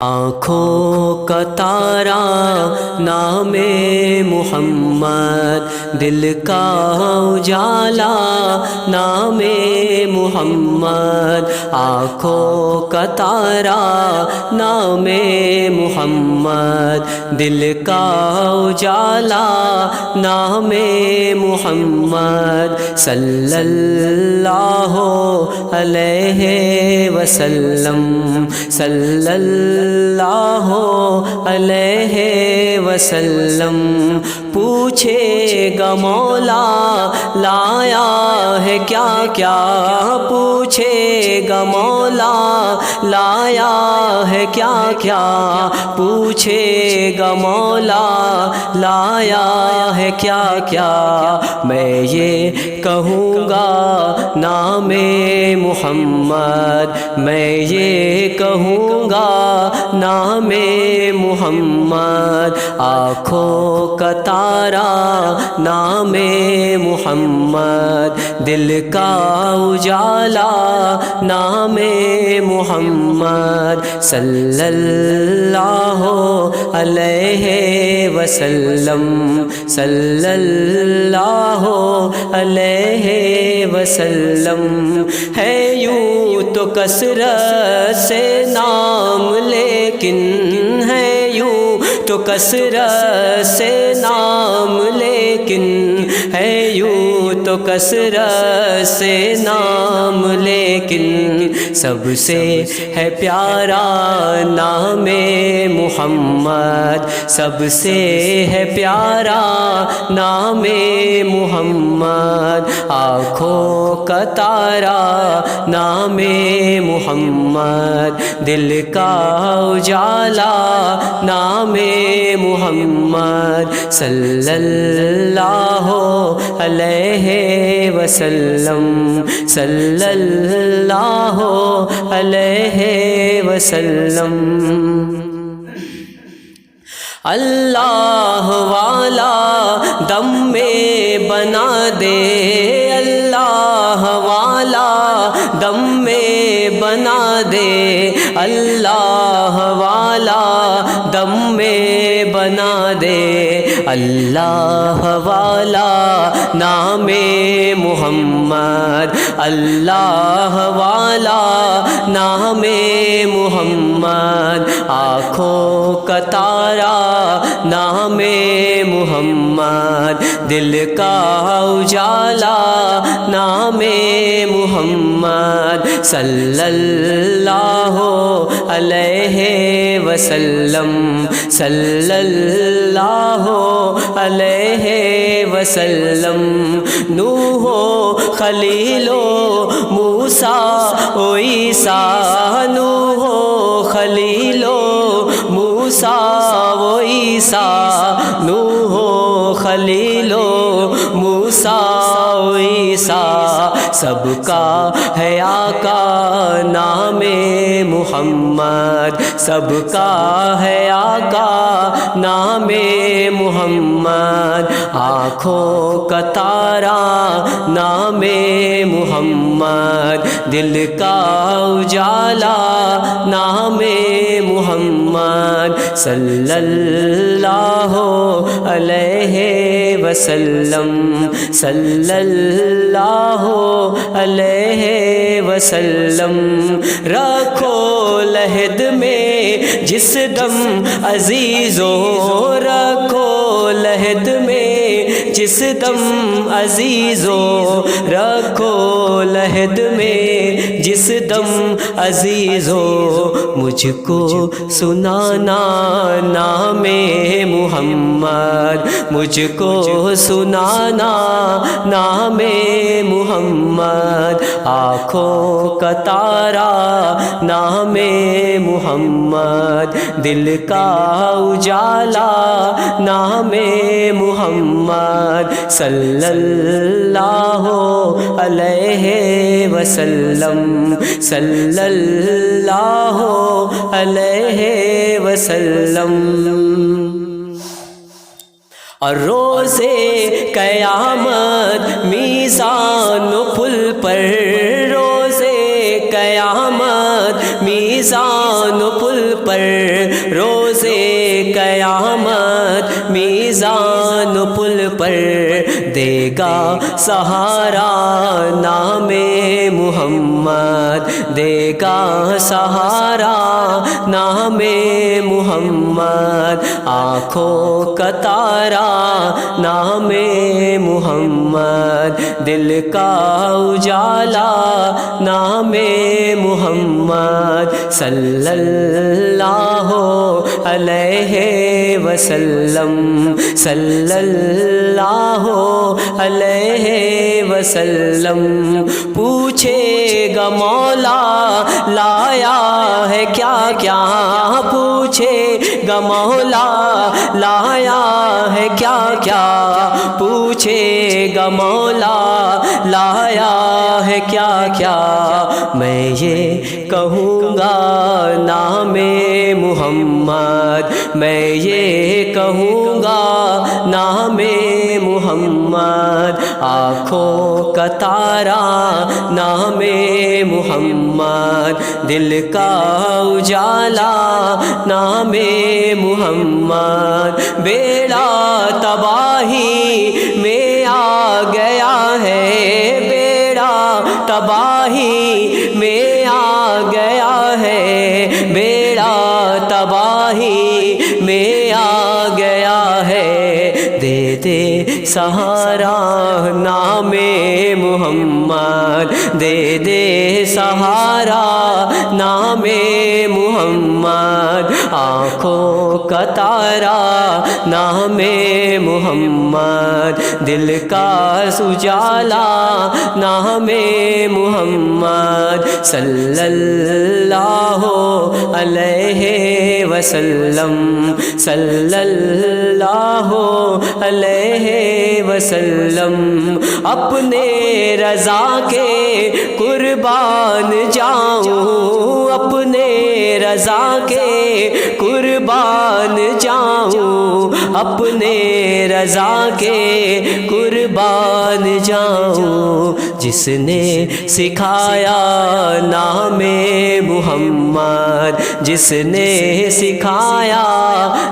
آنکھوں کا تارا نام محمد، دل کا اجالا نام محمد، آنکھوں کا تارا نام محمد، دل کا اجالا نام محمد، صلی اللہ علیہ وسلم، صلی اللہ علیہ وسلم۔ پوچھے گا مولا لایا ہے کیا کیا، پوچھے گا مولا لایا ہے کیا کیا، پوچھے گا مولا لایا ہے کیا کیا، میں یہ کہوں گا نام محمد، میں یہ کہوں گا نام محمد، آنکھوں کا تارا نام محمد، دل کا اجالا نام محمد، صلی اللہ علیہ وسلم، صلی اللہ علیہ وسلم۔ ہے یوں تو کثرت سے نام لیکن، ہے یوں تو کثرت سے نام لیکن، ہے یوں تو کثرت سے نام لیکن، سب سے ہے پیارا نام محمد، سب سے ہے پیارا نام محمد، آنکھوں کا تارا نام محمد، دل کا اجالا نام محمد، صلی اللہ علیہ وسلم، صلی اللہ علیہ وسلم۔ اللہ والا دم میں بنا دے، اللہ والا دم میں بنا دے، اللہ والا دم میں بنا دے، اللہ والا نام محمد، اللہ والا نام محمد، آنکھوں کا تارا نام محمد، دل کا اجالا نام محمد، صلی اللہ علیہ وسلم، صلی اللہ علیہ وسلم۔ نوح و خلیل و موسیٰ و عیسیٰ، نوح و خلیل و موسیٰ و عیسیٰ، نوح و خلیل و موسیٰ و عیسیٰ، سب کا ہے آقا نام محمد، سب کا ہے آقا نام محمد، آنکھوں کا تارا نام محمد، دل کا اجالا نام محمد، صلی اللہ علیہ وسلم، صلی اللہ علیہ وسلم۔ رکھو لحد میں جس دم عزیزو، رکھو لحد میں جس دم عزیزو، رکھو لحد میں جس دم عزیزو، مجھ کو سنانا نام محمد، مجھ کو سنانا نام محمد، آنکھوں کا تارا نام محمد، دل کا اجالا نام محمد، صلی اللہ علیہ وسلم، صلی اللہ علیہ وسلم۔ اور روزے قیامت میزان و پل پر، روزے قیامت میزان و پل پر پر روزے قیامت میزان پل پر دے گا سہارا نام محمد دے گا سہارا نام محمد آنکھوں کا تارا نام محمد دل کا اجالا نام محمد صلی اللہ علیہ وسلم صلی اللہ علیہ وسلم پوچھے گا مولا لایا ہے کیا کیا پوچھے گا مولا لایا ہے کیا کیا پوچھے گا مولا لایا ہے کیا کیا میں یہ کہوں گا نام محمد میں یہ کہوں گا نام محمد آنکھوں کا تارا نام محمد دل کا اجالا نام محمد بیڑا تباہی میں آ گیا ہے بیڑا تباہی میں آ گیا ہے بیڑا تباہی میں آ گیا ہے دے دے سہارا نام محمد دے دے سہارا نام محمد آنکھوں کا تارا نام محمد دل کا سجالا نام محمد صلی اللہ علیہ وسلم صلی اللہ علیہ وسلم اپنے رضا کے قربان جاؤں اپنے رضا کے قربان جاؤں اپنے رضا کے قربان جاؤں جس نے سکھایا نام محمد جس نے سکھایا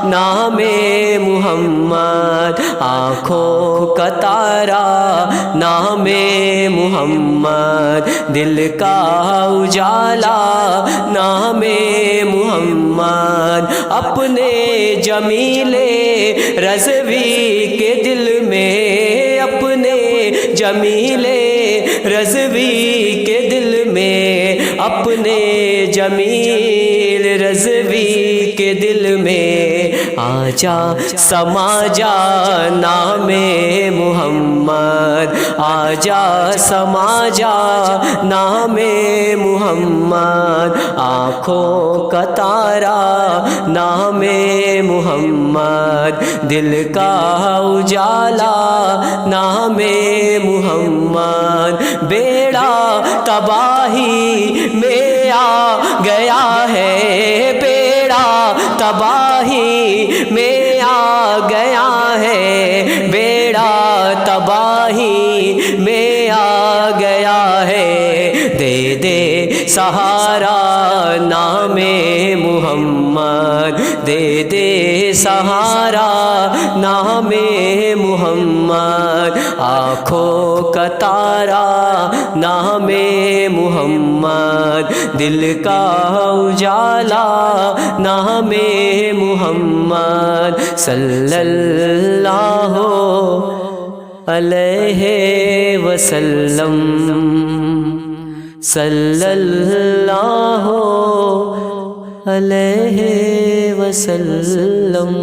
نام محمد آنکھوں کا تارا نام محمد دل کا اجالا نام محمد اپنے جمیل رضوی کے دل میں اپنے جمیل رضوی کے دل میں اپنے جمیل رضوی کے دل میں آجا سما جا نام محمد آجا سما جا نام محمد آنکھوں کا تارا نام محمد دل کا اجالا نام محمد بیڑا تباہی میں آ گیا ہے بیڑا تباہی میں آ گیا ہے بیڑا تباہی میں آ گیا ہے دے دے سہارا نام محمد دے دے سہارا نام محمد آنکھوں کا تارا نام محمد دل کا اجالا نام محمد صلی اللہ علیہ وسلم صلی اللہ علیہ وسلم